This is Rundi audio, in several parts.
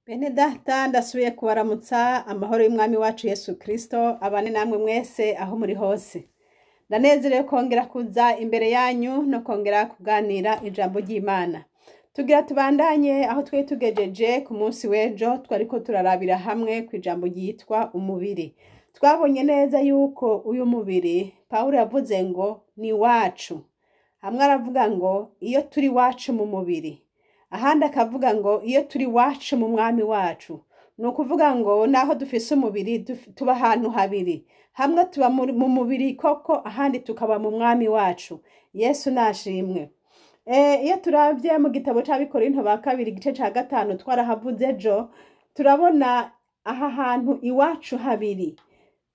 Bene data ndasubiye kubaramutsa amahoro y'umwami wacu Yesu Kristo abane namwe mwese aho muri hose. Ndanezerewe kongera kuza imbere yanyu no kongera kuganira ijambo ry'Imana. Tugira tubandanye aho twari tugejeje ku munsi w'ejo twariko turarabira hamwe ku ijambo ryitwa umubiri. Twabonye neza yuko uyu mubiri Pawulo yavuze ngo ni wacu. Hamwe aravuga ngo iyo turi wacu mu mubiri. Ahandi akavuga ngo iyo turi wacu mu mwami wacu. Ni ukuvuga ngo naho dufise umubiri tuba ahantu habiri. Hamwe tuba mu mubiri koko ahandi tukaba mu mwami wacu. Yesu nashimwe. Iyo turavye mu gitabo c'Abikorinto ba kabiri igice ca 5 twarahavuze ejo turabona aha hantu iwacu habiri.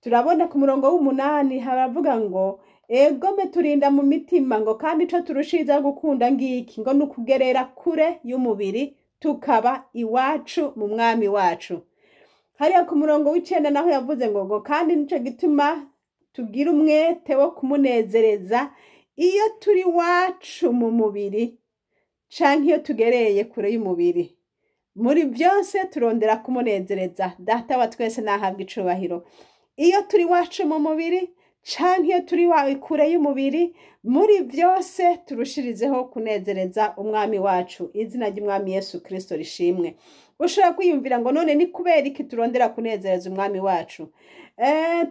Turabona ku murongo w'8 haravuga ngo egome turinda mu mitima ngo kandi ico turushiza gukunda ngiki ngo nukugerera kure y'umubiri tukaba iwacu mu mwami wacu. Hariya ku murongo w'icenda naho yavuze ngo kandi nico gituma tugira umwete wo kumunezereza iyo turi wacu mu mubiri canke iyo tugereye kure y'umubiri. Muri byose turondera kumunezereza data wa twese nahabwa icubahiro. Iyo turi wacu mu mubiri canke iyo turi wawe kure y'umubiri, muri byose turushirizeho kunezereza umwami wacu. Izina ry'umwami Yesu Kristo rishimwe. Ushobora kwiyumvira ngo none ni kubera iki turondera kunezereza umwami wacu?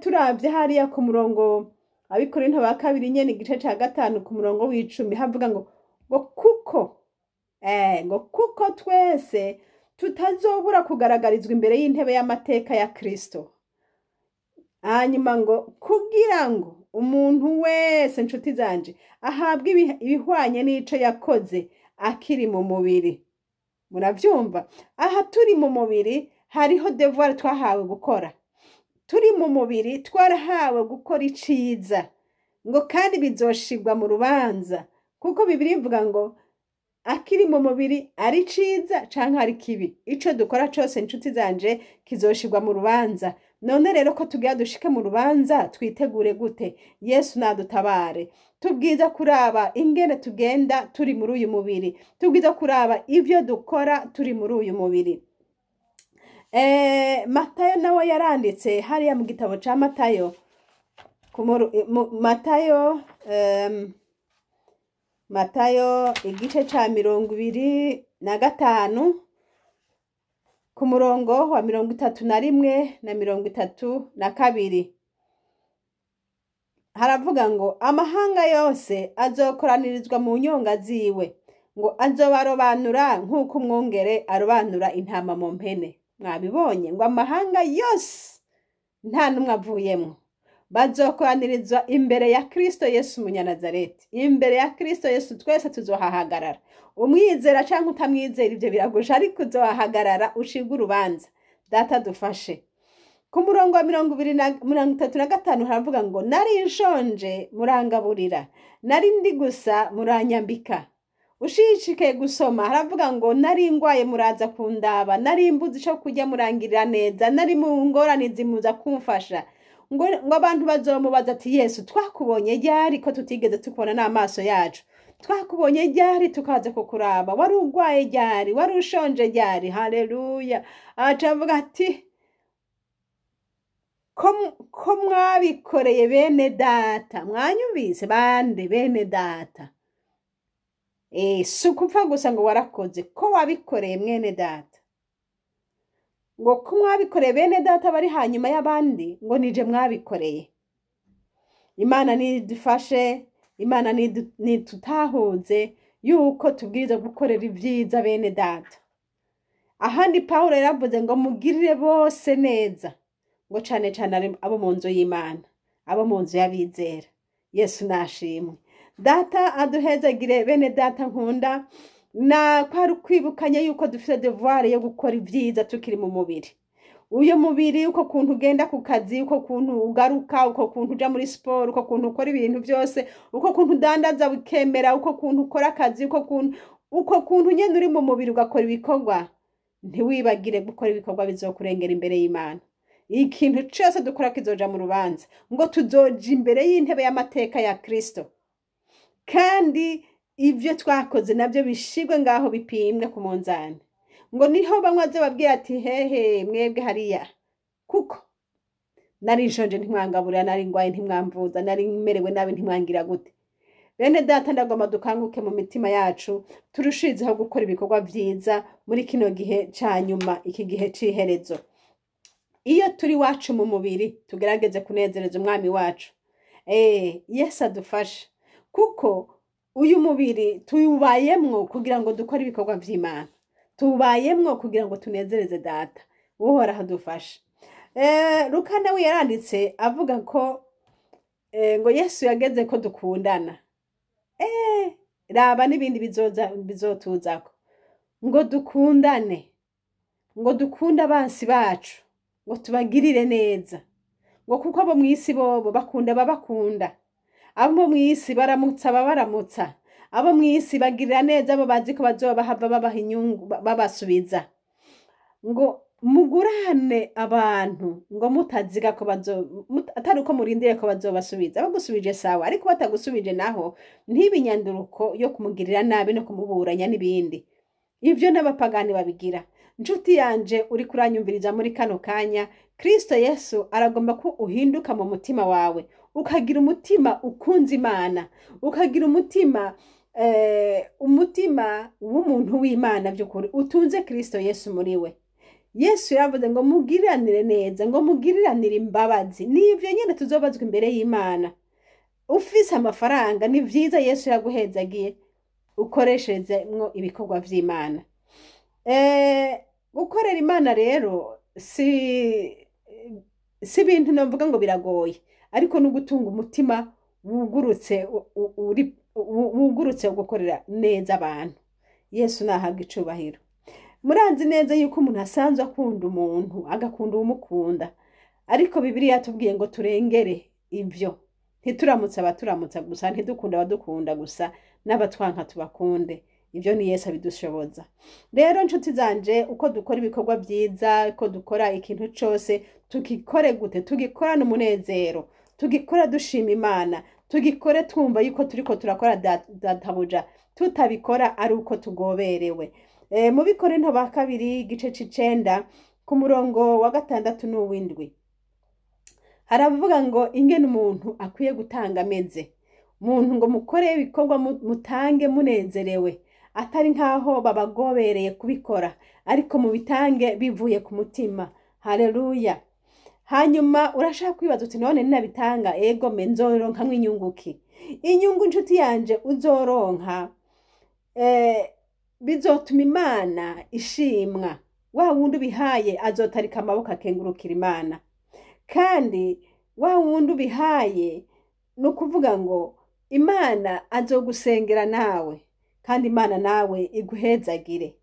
Turavye hariya ku murongo Abikorinto ba kabiri nyene igice ca 5 ku murongo w'10 havuga ngo kuko twese tutazobura kugaragarizwa imbere y'intebe y'amateka ya Kristo. Hanyuma ngo kugira ngo umuntu wese nshuti zanje ahabwe ibihwanye n'ico yakoze akiri mu mubiri. Muravyumva? Aha turi mu mubiri hariho devoir twahawe gukora. Turi mu mubiri twarahawe gukora iciza ngo kandi bizoshirwa mu rubanza kuko Bibiliya ivuga ngo akiri mu mubiri ari ciza canke ari kibi. Ico dukora cose nshuti zanje kizoshirwa mu rubanza. None rero ko tugira dushike mu rubanza twitegure gute? Yesu nadutabare. Tubwiza kuraba ingene tugenda turi muri uyu mubiri. Tubwiza kuraba ivyo dukora turi muri uyu mubiri. Matayo nawe yaranditse hariya mu gitabo ca Matayo. Matayo igice ca 25 ku murongo wa 31 na 32 haravuga ngo amahanga yose azokoranirizwa mu nyonga ziwe ngo azobarobanura nk'uko umwungere arobanura intama mu mpene. Mwabibonye ngo amahanga yose nta numwe avuyemwo bazokoranirizwa imbere ya Kristo Yesu Munyanazareti. Imbere ya Kristo Yesu twese tuzohahagarara. Umwizera canke utamwizera ivyo biragusha ariko uzohahagarara ushirwe urubanza. Data dufashe. Ku murongo wa 35 haravuga ngo nari nshonje murangaburira, nari ndi gusa muranyambika. Ushishike gusoma haravuga ngo nari ngwaye muraza kundaba, nari mbuzi ico kurya murangirira neza, nari mu ngorane zimuza kumfasha. Ngo abantu bazomubaza ati Yesu twakubonye ryari ko tutigeze tukubona n'amaso yacu? Twakubonye ryari tukaza kukuraba? Wari ugwaye ryari? Wari ushonje ryari? Haleluya. Acavuga ati ko mwabikoreye bene data. Mwanyumvise bande bene data? Sukupfa gusa ngo warakoze, ko wabikoreye mwene data. Ngo ko mwabikoreye bene data bari hanyuma y'abandi ngo nije mwabikoreye. Imana nidufashe, Imana nitutahuze yuko tubwiriza gukorera ivyiza bene data. Ahandi Pawulo yaravuze ngo mugirire bose neza ngo cane cane abo mu nzu y'Imana, abo mu nzu y'abizera. Yesu nashimwe. Data aduhezagire bene data nkunda na kwari kwibukanya yuko dufite devoir yo gukora ivyiza tukiri mu mubiri. Uyo mubiri uko kuntu ugenda ku kazi, uko kuntu ugaruka, uko kuntu uja muri sport, uko kuntu ukora ibintu byose, uko kuntu udandaza wikemera, uko kuntu ukora akazi, uko kuntu nyene uri mu mubiri ugakora ibikorwa. Ntiwibagire gukora ibikorwa bizokurengera imbere y'Imana. Ikintu cyose dukora kizoja mu rubanza ngo tuzoja imbere y'intebe y'amateka ya Kristo. Kandi ivyo twakoze navyo bishigwe ngaho bipimwe ku munzani. ngo niho bamwe babwira ati hehe mwebwe hariya kuko nari nshonje ntimwangaburira, nari ngwaye ntimwamvuza, nari merewe nabi ntimwangira gute. Bene data ndagomba dukanguke mu mitima yacu turushizeho gukora ibikorwa vyiza muri kino gihe ca nyuma, iki gihe c'iherezo. Iyo turi wacu mu mubiri tugerageze kunezereza umwami wacu. Yesu adufashe kuko uyu mubiri tuwubayemwo kugira ngo dukore ibikorwa vy'Imana, tuwubayemwo kugira ngo tunezereze data. Uhoraho adufashe. Luka nawe yaranditse avuga ko ngo Yesu yageze ko dukundana. Raba n'ibindi bizotuzako ngo dukundane, ngo dukunde abansi bacu, ngo tubagirire neza, ngo kuko abo mw'isi bobo bakunda babakunda, abo mw'isi baramutsa babaramutsa, abo mw'isi bagirira neza abo bazi ko bazobahava babaha inyungu babasubiza, ngo mugurane abantu ngo mutaziga ko atari uko murindire ko bazobasubiza. Bagusubije sawa, ariko batagusubije naho ntibinyanduruko yo kumugirira nabi no kumuburanya n'ibindi. Ivyo n'abapagani babigira. Nshuti yanje uri kuranyumviriza muri kano kanya, Kristo Yesu aragomba ko uhinduka mu mutima wawe, ukagira umutima ukunze Imana, ukagira umutima w'umuntu w'Imana by'ukuri, utunze Kristo Yesu muri we. Yesu yavuze ngo mugiriranire neza, ngo mugiriranire imbabazi. Nivyo nyene tuzobazwa imbere y'Imana. Ufise amafaranga ni vyiza Yesu yaguhezagiye ukoresherezemwo ibikorwa vy'Imana. Gukorera Imana rero si ibintu novuga ngo biragoye, ariko no gutunga umutima wugurutse gukorera neza abantu. Yesu nahabwa icubahiro. Muranzi neza yuko umuntu asanzwe akunda umuntu, agakunda umukunda, ariko Bibiliya yatubwiye ngo turengere ivyo. Ntituramutse abaturamutsa gusa, ntidukunda abadukunda gusa, n'abatwanka tubakunde. Ivyo ni Yesu abidushoboza. Rero nshuti zanje, uko dukora ibikorwa vyiza, uko dukora ikintu cose, tugikore gute? Tugikorane umunezero, tugikora dushima Imana, tugikore twumva yuko turiko turakora databuja, tutabikora ari uko tugoberewe. Mu Bikorinto ba kabiri igice c'icenda ku murongo wa 6 n'uw'indwi haravuga ngo ingene umuntu akwiye gutanga ameze. Umuntu ngo mukore ibikorwa mutange munezerewe, atari nkaho babagobereye kubikora, ariko mubitange bivuye ku mutima. Haleluya. Hanyuma urashaka kwibaza uti none ninabitanga ego nzoronka inyunguki? Inyungu nshuti yanje uzoronka bizotuma Imana ishimwa. Wa wundi ubihaye azotarika amaboko akengurukira Imana, kandi wa wundi ubihaye no kuvuga ngo Imana azogusengera nawe, kandi Imana nawe iguhezagire.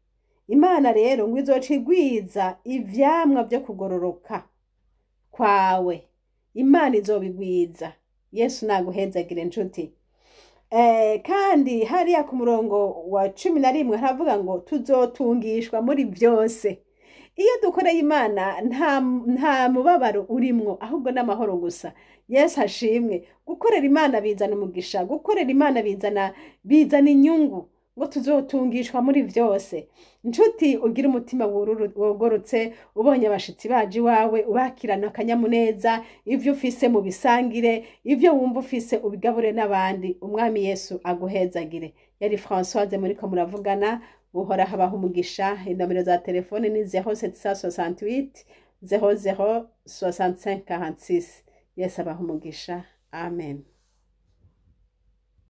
Imana rero ngo izoca igwiza ivyamwa byo kugororoka kwawe. Imana izobigwiza. Yesu naguhezagire nshuti. Kandi hariya ku murongo wa 11 haravuga ngo tuzotungishwa muri byose. Iyo dukoreye Imana nta mubabaro urimwo, ahubwo n'amahoro gusa. Yesu ashimwe. Gukorera Imana bizana umugisha, gukorera Imana bizana inyungu, ngo tuzotungishwa muri byose. Nshuti ugira umutima wogorotse, ubonye abashitsi baje wawe ubakirana akanyamuneza, ivyo ufise mu bisangire, ivyo wumva ufise ubigabure n'abandi. Umwami Yesu aguhezagire. Yari Françoise muri ko muravugana. Uhoraho abaha umugisha. Inomero za telefone ni 0768 00 65 46. Yesu abaha umugisha. Amen.